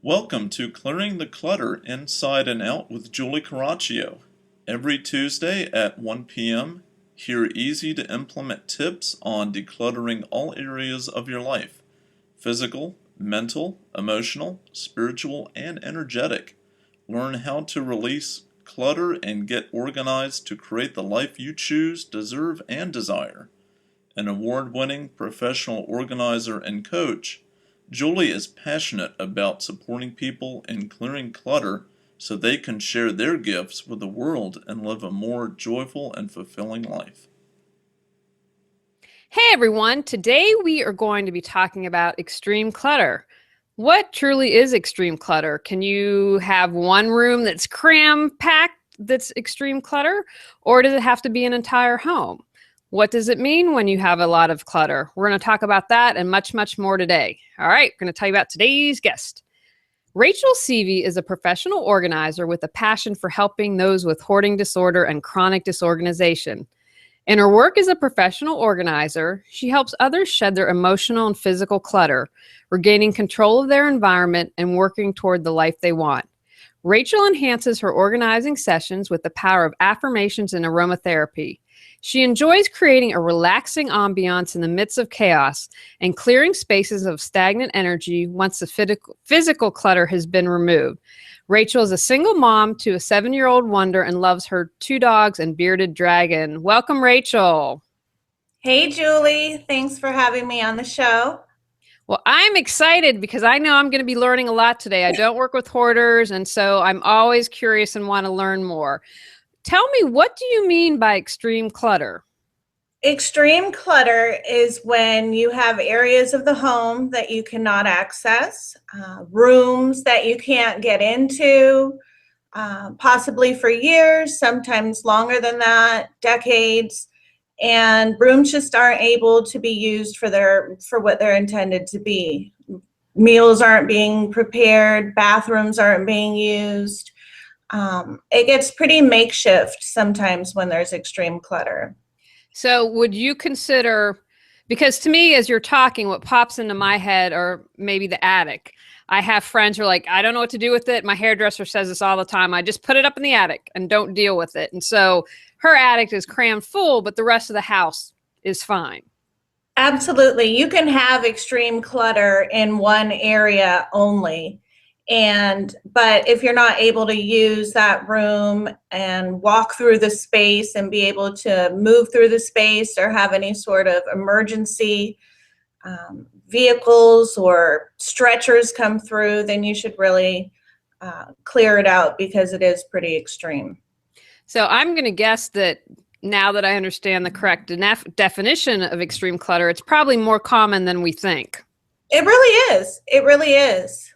Welcome to Clearing the Clutter Inside and Out with Julie Caraccio. Every Tuesday at 1 p.m., hear easy to implement tips on decluttering all areas of your life: physical, mental, emotional, spiritual, and energetic. Learn how to release clutter and get organized to create the life you choose, deserve, and desire. An award-winning professional organizer and coach, Julie is passionate about supporting people in clearing clutter so they can share their gifts with the world and live a more joyful and fulfilling life. Hey everyone, today we are going to be talking about extreme clutter. What truly is extreme clutter? Can you have one room that's cram-packed that's extreme clutter, or does it have to be an entire home? What does it mean when you have a lot of clutter? We're going to talk about that and much, much more today. All right, we're going to tell you about today's guest. Rachel Seavey is a professional organizer with a passion for helping those with hoarding disorder and chronic disorganization. In her work as a professional organizer, she helps others shed their emotional and physical clutter, regaining control of their environment and working toward the life they want. Rachel enhances her organizing sessions with the power of affirmations and aromatherapy. She enjoys creating a relaxing ambiance in the midst of chaos and clearing spaces of stagnant energy once the physical clutter has been removed. Rachel is a single mom to a 7-year-old wonder and loves her 2 dogs and bearded dragon. Welcome, Rachel. Hey, Julie. Thanks for having me on the show. Well, I'm excited because I know I'm going to be learning a lot today. I don't work with hoarders, and so I'm always curious and want to learn more. Tell me, what do you mean by extreme clutter? Extreme clutter is when you have areas of the home that you cannot access, rooms that you can't get into, possibly for years, sometimes longer than that, decades, and rooms just aren't able to be used for what they're intended to be. Meals aren't being prepared, bathrooms aren't being used. It gets pretty makeshift sometimes when there's extreme clutter. So would you consider, because to me, as you're talking, what pops into my head or maybe the attic. I have friends who are like, I don't know what to do with it. My hairdresser says this all the time. I just put it up in the attic and don't deal with it. And so her attic is crammed full, but the rest of the house is fine. Absolutely. You can have extreme clutter in one area only. But if you're not able to use that room and walk through the space and be able to move through the space or have any sort of emergency vehicles or stretchers come through, then you should really clear it out because it is pretty extreme. So I'm going to guess that now that I understand the correct definition of extreme clutter, it's probably more common than we think. It really is. It really is.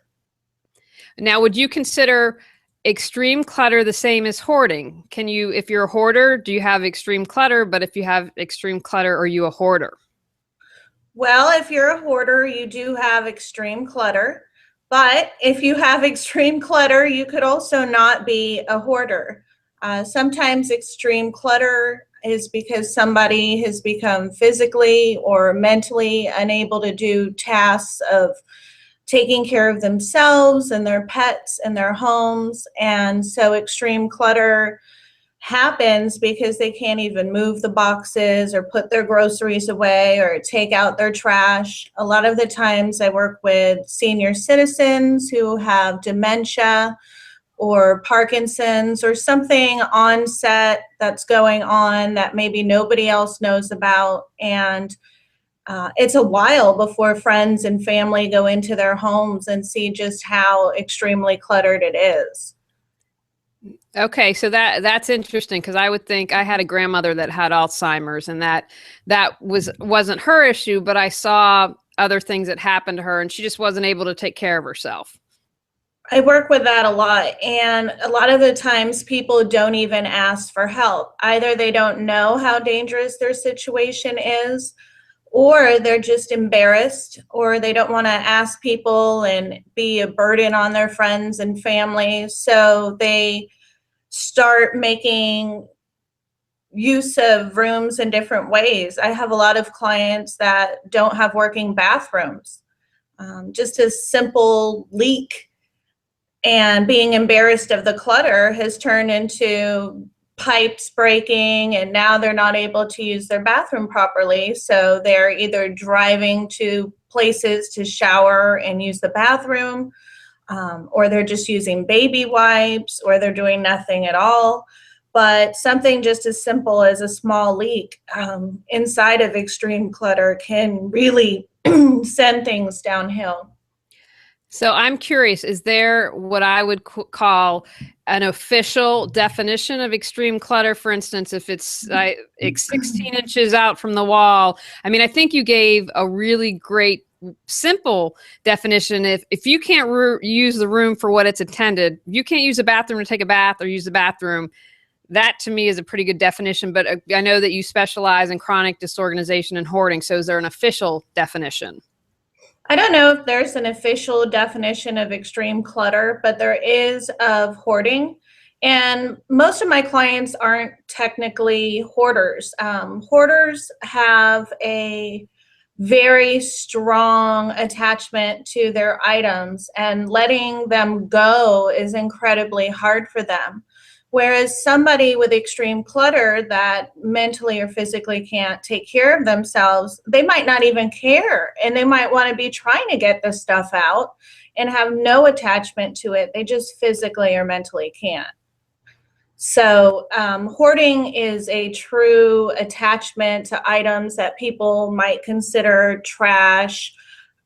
Now, would you consider extreme clutter the same as hoarding? Can you, if you're a hoarder, do you have extreme clutter? But if you have extreme clutter, are you a hoarder? Well, if you're a hoarder, you do have extreme clutter. But if you have extreme clutter, you could also not be a hoarder. Sometimes extreme clutter is because somebody has become physically or mentally unable to do tasks of taking care of themselves and their pets and their homes. And so extreme clutter happens because they can't even move the boxes or put their groceries away or take out their trash. A lot of the times I work with senior citizens who have dementia or Parkinson's or something on set that's going on that maybe nobody else knows about. And it's a while before friends and family go into their homes and see just how extremely cluttered it is. Okay, so that's interesting because I would think I had a grandmother that had Alzheimer's, and that wasn't her issue, but I saw other things that happened to her, and she just wasn't able to take care of herself. I work with that a lot, and a lot of the times people don't even ask for help. Either they don't know how dangerous their situation is, or they're just embarrassed, or they don't want to ask people and be a burden on their friends and family. So they start making use of rooms in different ways. I have a lot of clients that don't have working bathrooms. Just a simple leak And being embarrassed of the clutter has turned into pipes breaking, and now they're not able to use their bathroom properly. So they're either driving to places to shower and use the bathroom, or they're just using baby wipes, or they're doing nothing at all. But something just as simple as a small leak inside of extreme clutter can really send things downhill. So I'm curious, is there what I would call an official definition of extreme clutter? For instance, if it's 16 inches out from the wall. I mean, I think you gave a really great, simple definition. If you can't use the room for what it's intended, you can't use the bathroom to take a bath or use the bathroom. That to me is a pretty good definition, but I know that you specialize in chronic disorganization and hoarding. So is there an official definition? I don't know if there's an official definition of extreme clutter, but there is of hoarding. And most of my clients aren't technically hoarders. Hoarders have a very strong attachment to their items, and letting them go is incredibly hard for them. Whereas somebody with extreme clutter that mentally or physically can't take care of themselves, they might not even care, and they might want to be trying to get this stuff out and have no attachment to it. They just physically or mentally can't. So hoarding is a true attachment to items that people might consider trash,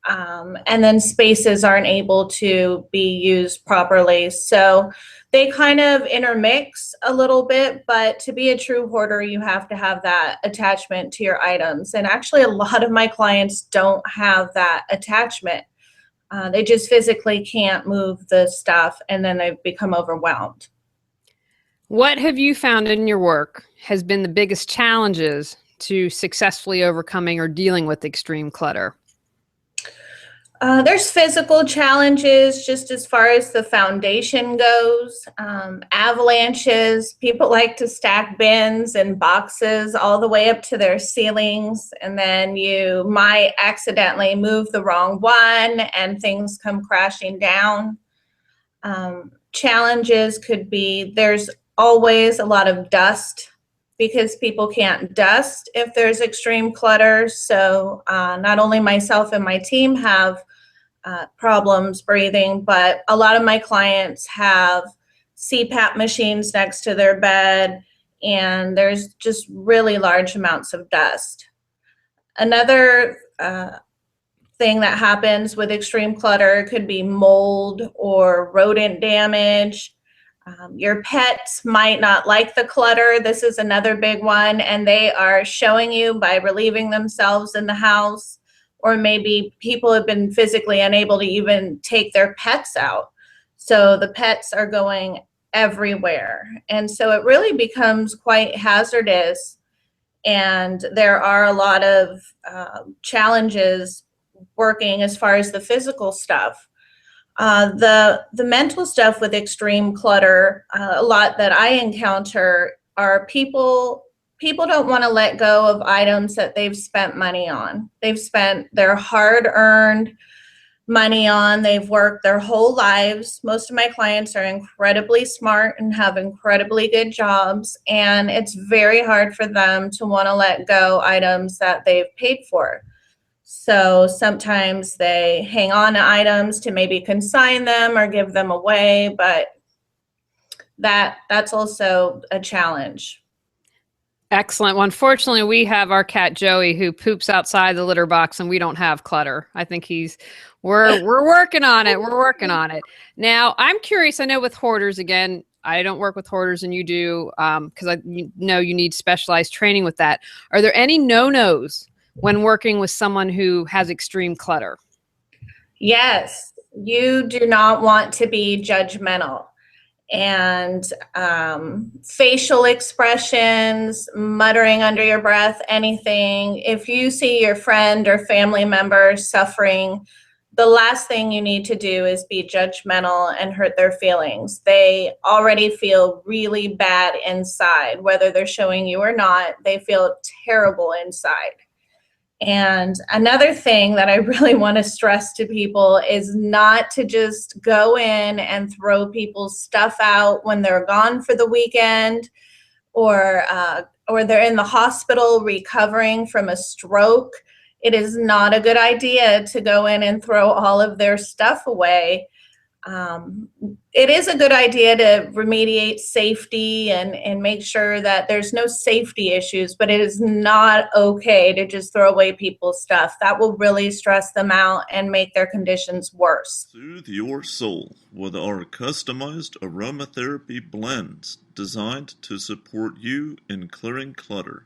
and then spaces aren't able to be used properly. So they kind of intermix a little bit, but to be a true hoarder, you have to have that attachment to your items. And actually, a lot of my clients don't have that attachment. They just physically can't move the stuff, and then they become overwhelmed. What have you found in your work has been the biggest challenges to successfully overcoming or dealing with extreme clutter? There's physical challenges just as far as the foundation goes. Avalanches, people like to stack bins and boxes all the way up to their ceilings, and then you might accidentally move the wrong one and things come crashing down. Challenges could be there's always a lot of dust because people can't dust if there's extreme clutter. So not only myself and my team have problems breathing, but a lot of my clients have CPAP machines next to their bed, and there's just really large amounts of dust. Another thing that happens with extreme clutter could be mold or rodent damage. Your pets might not like the clutter. This is another big one, and they are showing you by relieving themselves in the house, or maybe people have been physically unable to even take their pets out. So the pets are going everywhere. And so it really becomes quite hazardous, and there are a lot of challenges working as far as the physical stuff. The mental stuff with extreme clutter, a lot that I encounter are people don't want to let go of items that they've spent money on. They've spent their hard-earned money on. They've worked their whole lives. Most of my clients are incredibly smart and have incredibly good jobs, and it's very hard for them to want to let go items that they've paid for. So sometimes they hang on to items to maybe consign them or give them away, but that's also a challenge. Excellent. Well, unfortunately, we have our cat Joey who poops outside the litter box, and we don't have clutter. I think we're working on it. We're working on it. Now, I'm curious. I know with hoarders, again, I don't work with hoarders, and you do, because I know you need specialized training with that. Are there any no-nos when working with someone who has extreme clutter? Yes, you do not want to be judgmental. And facial expressions, muttering under your breath, anything. If you see your friend or family member suffering, the last thing you need to do is be judgmental and hurt their feelings. They already feel really bad inside, whether they're showing you or not. They feel terrible inside. And another thing that I really want to stress to people is not to just go in and throw people's stuff out when they're gone for the weekend, or they're in the hospital recovering from a stroke. It is not a good idea to go in and throw all of their stuff away. It is a good idea to remediate safety and make sure that there's no safety issues, but it is not okay to just throw away people's stuff. That will really stress them out and make their conditions worse. Soothe your soul with our customized aromatherapy blends designed to support you in clearing clutter.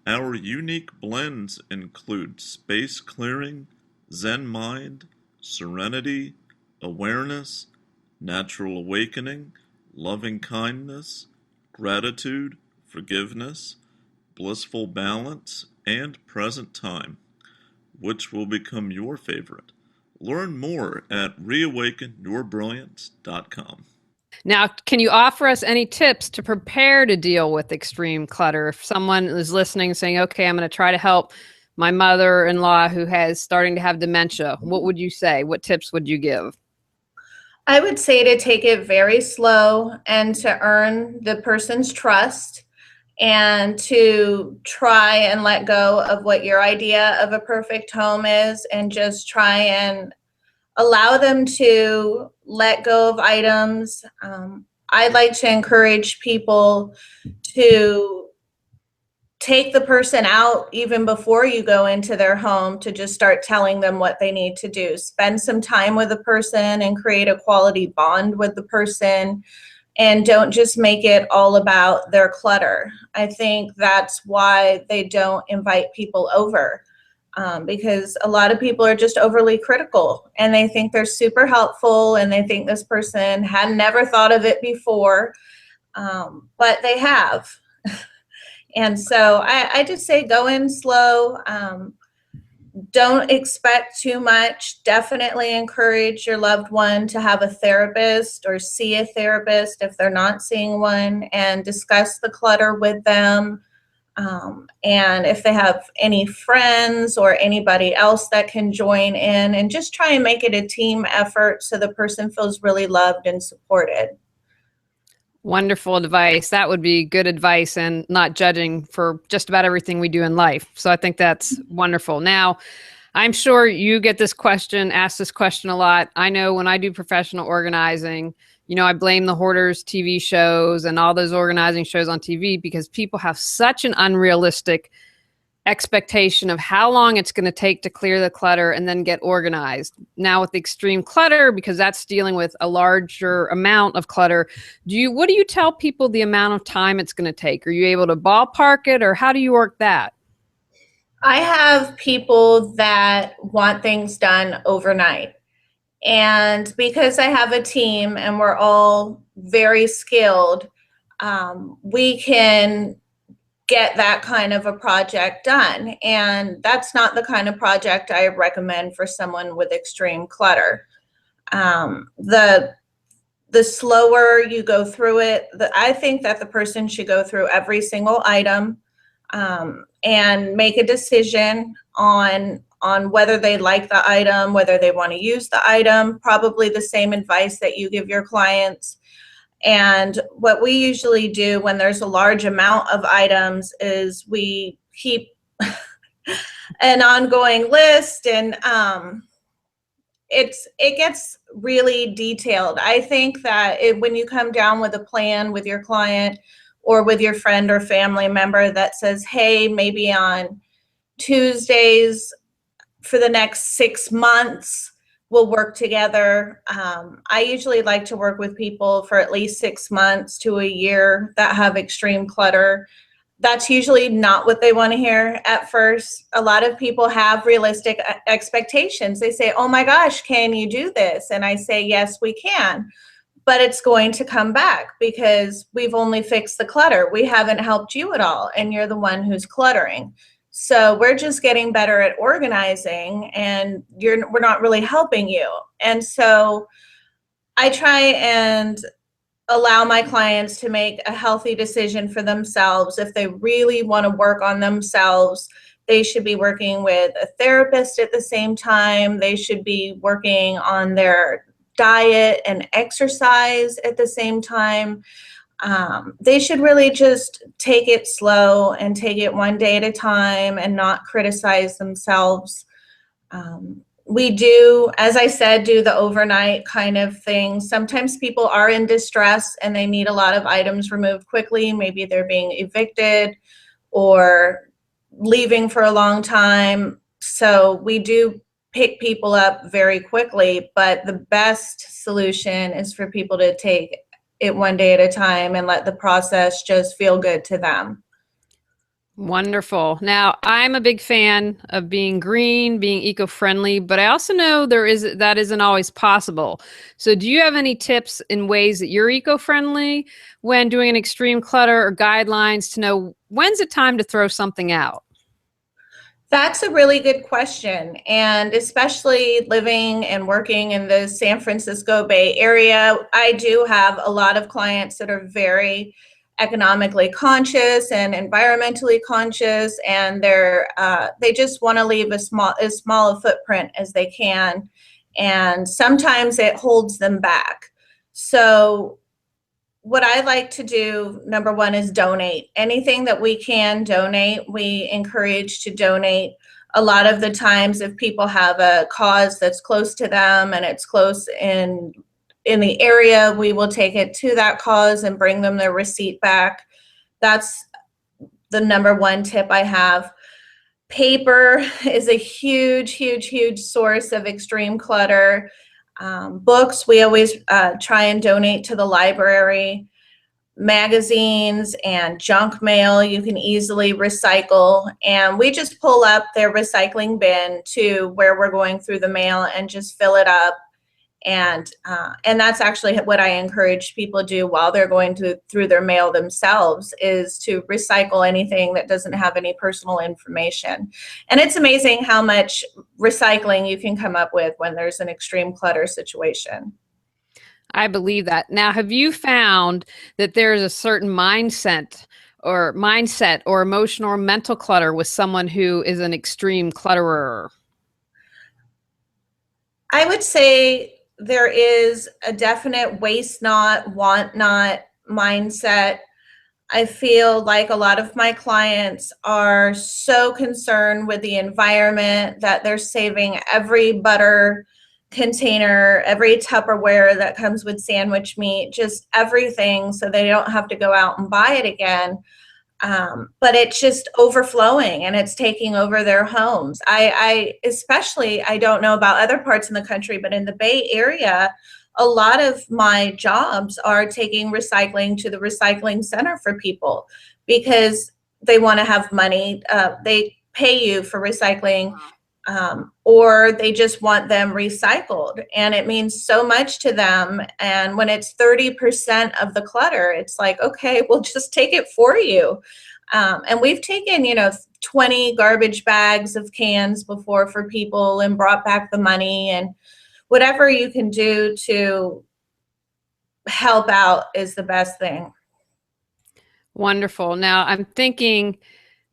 Our unique blends include space clearing, Zen mind, serenity, awareness, natural awakening, loving kindness, gratitude, forgiveness, blissful balance, and present time. Which will become your favorite? Learn more at reawakenyourbrilliance.com. Now, can you offer us any tips to prepare to deal with extreme clutter? If someone is listening saying, okay, I'm going to try to help my mother-in-law who has starting to have dementia, what would you say? What tips would you give? I would say to take it very slow and to earn the person's trust and to try and let go of what your idea of a perfect home is and just try and allow them to let go of items. I'd like to encourage people to take the person out even before you go into their home, to just start telling them what they need to do. Spend some time with the person and create a quality bond with the person, and don't just make it all about their clutter. I think that's why they don't invite people over, because a lot of people are just overly critical and they think they're super helpful and they think this person had never thought of it before, but they have. And so I just say go in slow. Don't expect too much. Definitely encourage your loved one to have a therapist or see a therapist if they're not seeing one, and discuss the clutter with them. And if they have any friends or anybody else that can join in, and just try and make it a team effort so the person feels really loved and supported. Wonderful advice. That would be good advice, and not judging for just about everything we do in life. So I think that's wonderful. Now, I'm sure you get this question, asked this question a lot. I know when I do professional organizing, I blame the Hoarders TV shows and all those organizing shows on TV because people have such an unrealistic expectation of how long it's going to take to clear the clutter and then get organized. Now with the extreme clutter, because that's dealing with a larger amount of clutter, what do you tell people the amount of time it's going to take? Are you able to ballpark it, or how do you work that? I have people that want things done overnight. And because I have a team and we're all very skilled, we can get that kind of a project done. And that's not the kind of project I recommend for someone with extreme clutter. The slower you go through it, I think that the person should go through every single item, and make a decision on whether they like the item, whether they want to use the item, probably the same advice that you give your clients. And what we usually do when there's a large amount of items is we keep an ongoing list, and it gets really detailed. I think that when you come down with a plan with your client or with your friend or family member that says, hey, maybe on Tuesdays for the next 6 months, we'll work together. I usually like to work with people for at least 6 months to a year that have extreme clutter. That's usually not what they want to hear at first. A lot of people have realistic expectations. They say, oh my gosh, can you do this? And I say, yes, we can. But it's going to come back because we've only fixed the clutter. We haven't helped you at all, and you're the one who's cluttering. So we're just getting better at organizing, and we're not really helping you. And so I try and allow my clients to make a healthy decision for themselves. If they really want to work on themselves, They should be working with a therapist at the same time. They should be working on their diet and exercise at the same time. They should really just take it slow and take it one day at a time and not criticize themselves. We do, as I said, do the overnight kind of thing. Sometimes people are in distress and they need a lot of items removed quickly. Maybe they're being evicted or leaving for a long time. So we do pick people up very quickly, but the best solution is for people to take it one day at a time and let the process just feel good to them. Wonderful. Now, I'm a big fan of being green, being eco-friendly, but I also know that isn't always possible. So do you have any tips in ways that you're eco-friendly when doing an extreme clutter, or guidelines to know when's it time to throw something out? That's a really good question. And especially living and working in the San Francisco Bay Area, I do have a lot of clients that are very economically conscious and environmentally conscious, and they just want to leave as small a footprint as they can. And sometimes it holds them back. So what I like to do, number one, is donate. Anything that we can donate, we encourage to donate. A lot of the times, if people have a cause that's close to them and it's close in the area, we will take it to that cause and bring them their receipt back. That's the number one tip I have. Paper is a huge, huge, huge source of extreme clutter. Books, we always try and donate to the library. Magazines and junk mail you can easily recycle, and we just pull up their recycling bin to where we're going through the mail and just fill it up. And that's actually what I encourage people to do while they're going through their mail themselves, is to recycle anything that doesn't have any personal information. And it's amazing how much recycling you can come up with when there's an extreme clutter situation. I believe that. Now, have you found that there's a certain mindset or emotional or mental clutter with someone who is an extreme clutterer? I would say there is a definite waste not, want not mindset. I feel like a lot of my clients are so concerned with the environment that they're saving every butter container, every Tupperware that comes with sandwich meat, just everything, so they don't have to go out and buy it again. But it's just overflowing and it's taking over their homes. I don't know about other parts in the country, but in the Bay Area, a lot of my jobs are taking recycling to the recycling center for people because they want to have money. They pay you for recycling, or they just want them recycled. And it means so much to them. And when it's 30% of the clutter, it's like, okay, we'll just take it for you. And we've taken, 20 garbage bags of cans before for people and brought back the money. And whatever you can do to help out is the best thing. Wonderful. Now, I'm thinking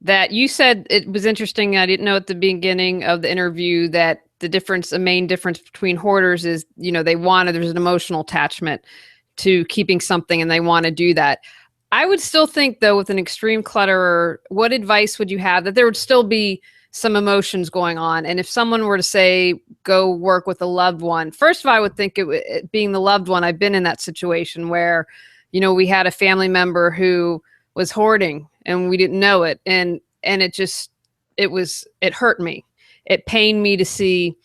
that you said it was interesting. I didn't know at the beginning of the interview that a main difference between hoarders is, there's an emotional attachment to keeping something and they want to do that. I would still think, though, with an extreme clutterer, what advice would you have that there would still be some emotions going on? And if someone were to say, go work with a loved one, first of all, I would think it being the loved one, I've been in that situation where, we had a family member who was hoarding and we didn't know it. And it hurt me. It pained me to see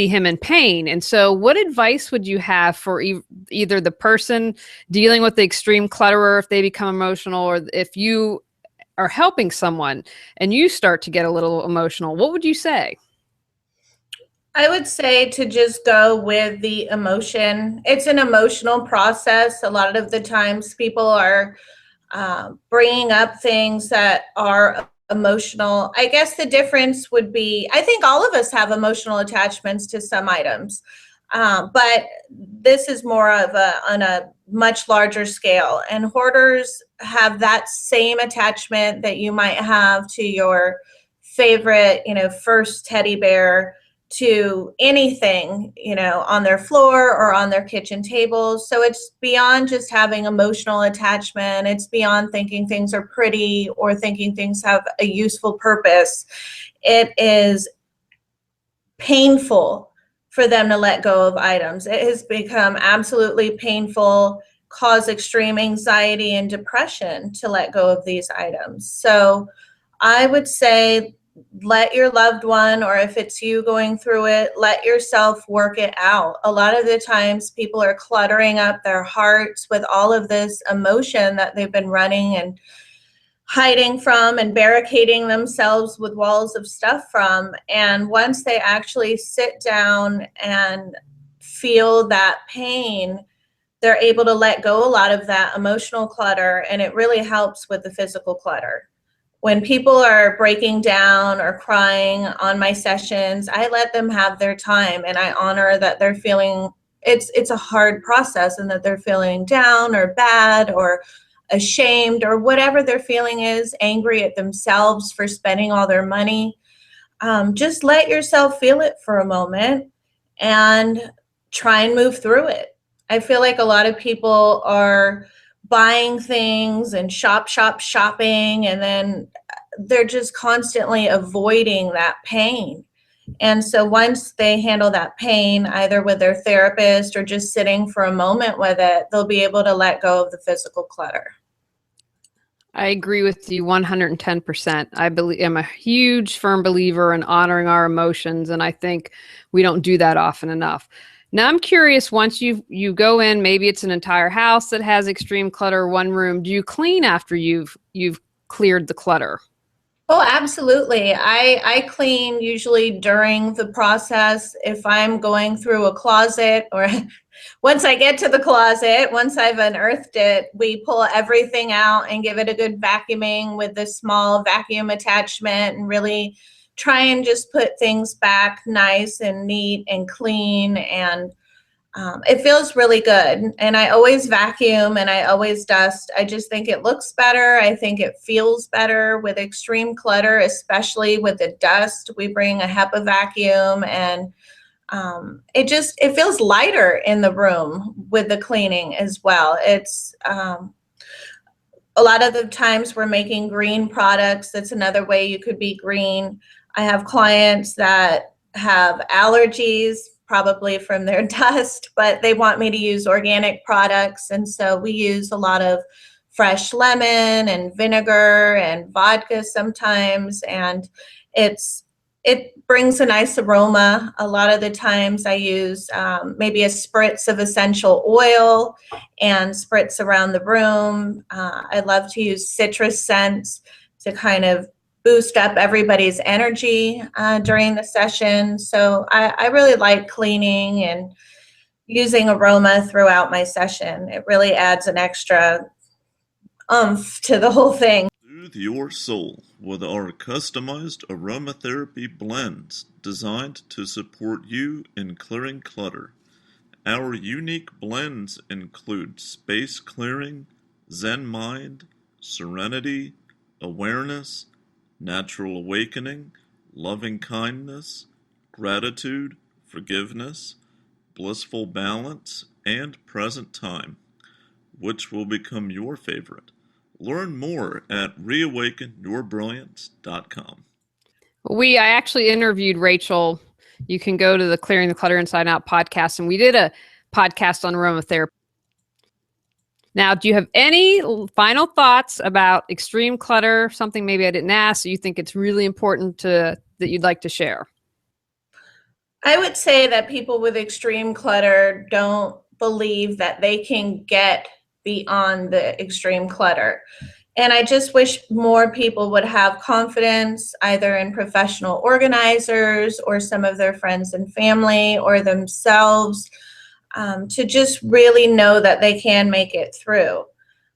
him in pain. And so what advice would you have for either the person dealing with the extreme clutterer, if they become emotional, or if you are helping someone and you start to get a little emotional, what would you say? I would say to just go with the emotion. It's an emotional process. A lot of the times people are bringing up things that are emotional. I guess the difference would be, I think all of us have emotional attachments to some items, but this is more of on a much larger scale. And hoarders have that same attachment that you might have to your favorite, first teddy bear to anything, on their floor or on their kitchen table. So it's beyond just having emotional attachment. It's beyond thinking things are pretty or thinking things have a useful purpose. It is painful for them to let go of items. It has become absolutely painful, cause extreme anxiety and depression to let go of these items. So I would say let your loved one, or if it's you going through it, let yourself work it out. A lot of the times people are cluttering up their hearts with all of this emotion that they've been running and hiding from and barricading themselves with walls of stuff from. And once they actually sit down and feel that pain, they're able to let go a lot of that emotional clutter, and it really helps with the physical clutter. When people are breaking down or crying on my sessions, I let them have their time, and I honor that they're feeling it's a hard process and that they're feeling down or bad or ashamed or whatever their feeling is, angry at themselves for spending all their money. Just let yourself feel it for a moment and try and move through it. I feel like a lot of people are buying things and shopping, and then they're just constantly avoiding that pain. And so once they handle that pain, either with their therapist or just sitting for a moment with it, they'll be able to let go of the physical clutter. I agree with you 110%. I'm a huge firm believer in honoring our emotions, and I think we don't do that often enough. Now I'm curious, once you go in, maybe it's an entire house that has extreme clutter, one room, do you clean after you've cleared the clutter? Oh, absolutely. I clean usually during the process. If I'm going through a closet, or once I get to the closet, once I've unearthed it, we pull everything out and give it a good vacuuming with the small vacuum attachment, and really try and just put things back nice and neat and clean. And it feels really good. And I always vacuum and I always dust. I just think it looks better. I think it feels better with extreme clutter, especially with the dust. We bring a HEPA vacuum, and it feels lighter in the room with the cleaning as well. It's a lot of the times we're making green products. That's another way you could be green. I have clients that have allergies, probably from their dust, but they want me to use organic products. And so we use a lot of fresh lemon and vinegar and vodka sometimes. And it brings a nice aroma. A lot of the times I use maybe a spritz of essential oil and spritz around the room. I love to use citrus scents to kind of boost up everybody's energy during the session. So I really like cleaning and using aroma throughout my session. It really adds an extra oomph to the whole thing. Soothe your soul with our customized aromatherapy blends designed to support you in clearing clutter. Our unique blends include space clearing, Zen mind, serenity, awareness, natural awakening, loving kindness, gratitude, forgiveness, blissful balance, and present time. Which will become your favorite? Learn more at reawakenyourbrilliance.com. I actually interviewed Rachel. You can go to the Clearing the Clutter Inside Out podcast, and we did a podcast on aromatherapy. Now, do you have any final thoughts about extreme clutter? Something maybe I didn't ask, so you think it's really important that you'd like to share? I would say that people with extreme clutter don't believe that they can get beyond the extreme clutter. And I just wish more people would have confidence either in professional organizers or some of their friends and family or themselves, to just really know that they can make it through.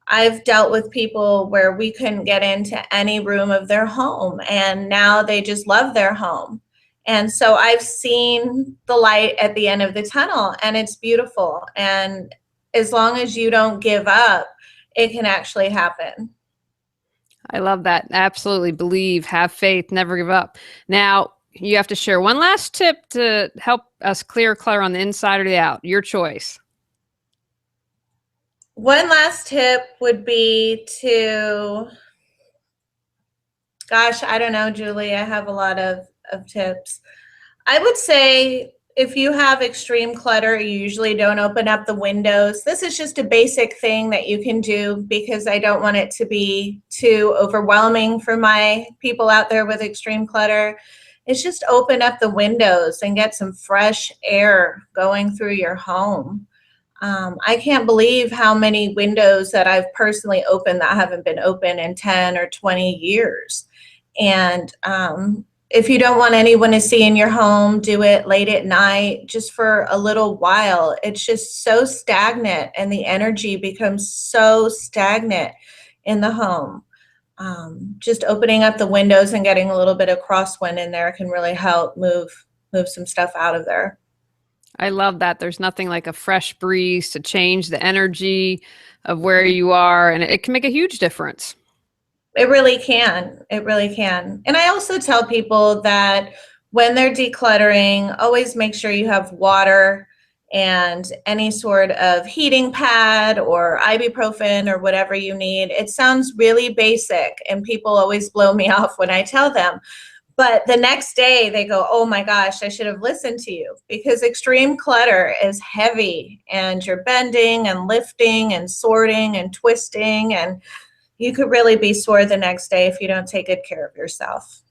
I've dealt with people where we couldn't get into any room of their home, and now they just love their home. And so I've seen the light at the end of the tunnel, and it's beautiful. And as long as you don't give up, it can actually happen. I love that. Absolutely believe, have faith, never give up. Now, you have to share one last tip to help us clear clutter on the inside or the out. Your choice. One last tip would be to, gosh, I don't know, Julie. I have a lot of tips. I would say if you have extreme clutter, you usually don't open up the windows. This is just a basic thing that you can do because I don't want it to be too overwhelming for my people out there with extreme clutter. It's just open up the windows and get some fresh air going through your home. I can't believe how many windows that I've personally opened that haven't been open in 10 or 20 years. And if you don't want anyone to see in your home, do it late at night, just for a little while. It's just so stagnant, and the energy becomes so stagnant in the home. Just opening up the windows and getting a little bit of crosswind in there can really help move some stuff out of there. I love that. There's nothing like a fresh breeze to change the energy of where you are, and it can make a huge difference. It really can. It really can. And I also tell people that when they're decluttering, always make sure you have water and any sort of heating pad or ibuprofen or whatever you need. It sounds really basic, and people always blow me off when I tell them. But the next day they go, oh my gosh, I should have listened to you, because extreme clutter is heavy and you're bending and lifting and sorting and twisting, and you could really be sore the next day if you don't take good care of yourself.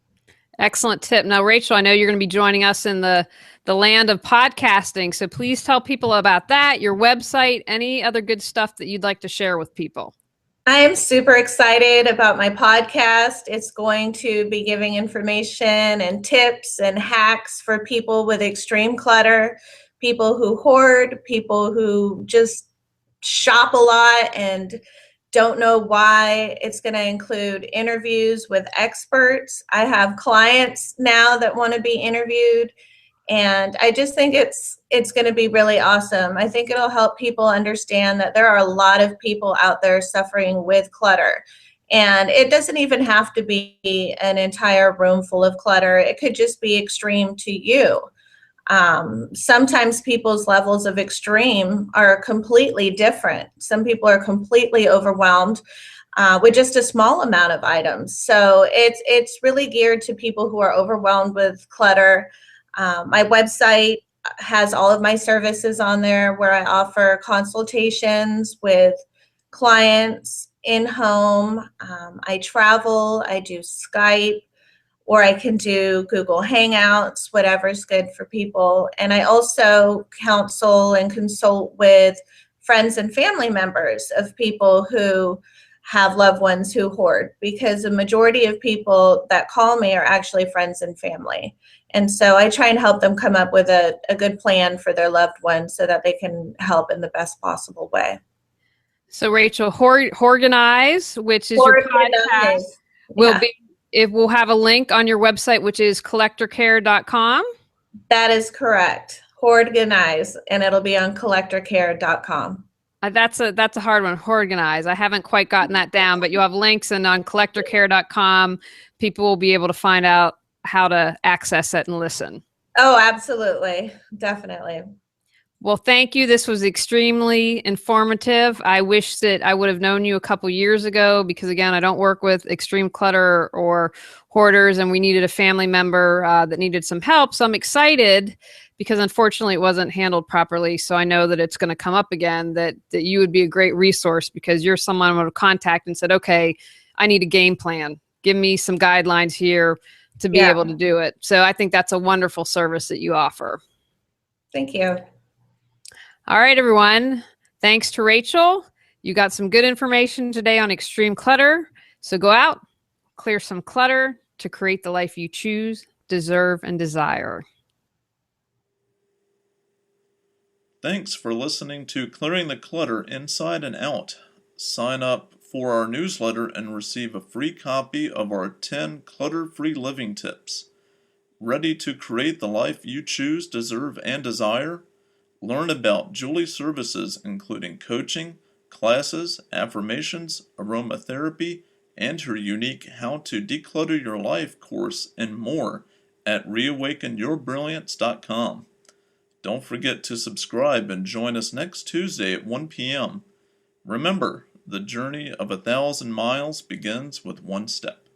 Excellent tip. Now, Rachel, I know you're going to be joining us in the land of podcasting. So please tell people about that, your website, any other good stuff that you'd like to share with people. I am super excited about my podcast. It's going to be giving information and tips and hacks for people with extreme clutter, people who hoard, people who just shop a lot and don't know why. It's going to include interviews with experts. I have clients now that want to be interviewed. And I just think it's going to be really awesome. I think it'll help people understand that there are a lot of people out there suffering with clutter. And it doesn't even have to be an entire room full of clutter. It could just be extreme to you. Sometimes people's levels of extreme are completely different. Some people are completely overwhelmed with just a small amount of items. So it's really geared to people who are overwhelmed with clutter. My website has all of my services on there, where I offer consultations with clients in home. I travel, I do Skype, or I can do Google Hangouts, whatever's good for people. And I also counsel and consult with friends and family members of people who have loved ones who hoard, because the majority of people that call me are actually friends and family. And so I try and help them come up with a good plan for their loved ones so that they can help in the best possible way. So Rachel, Hoarganize, which is your podcast, it will have a link on your website, which is collectorcare.com. That is correct. Hoarganize, and it'll be on collectorcare.com. That's a hard one. Hoarganize. I haven't quite gotten that down, but you have links, and on collectorcare.com, people will be able to find out how to access it and listen. Oh, absolutely. Definitely. Well, thank you. This was extremely informative. I wish that I would have known you a couple years ago, because again, I don't work with extreme clutter or hoarders, and we needed a family member that needed some help. So I'm excited, because unfortunately it wasn't handled properly. So I know that it's going to come up again, that you would be a great resource, because you're someone I would have contacted and said, okay, I need a game plan. Give me some guidelines here to be able to do it. So I think that's a wonderful service that you offer. Thank you. All right, everyone. Thanks to Rachel. You got some good information today on extreme clutter. So go out, clear some clutter to create the life you choose, deserve, and desire. Thanks for listening to Clearing the Clutter Inside and Out. Sign up for our newsletter and receive a free copy of our 10 clutter-free living tips. Ready to create the life you choose, deserve, and desire? Learn about Julie's services, including coaching, classes, affirmations, aromatherapy, and her unique How to Declutter Your Life course and more at reawakenyourbrilliance.com. Don't forget to subscribe and join us next Tuesday at 1 p.m. Remember, the journey of 1,000 miles begins with one step.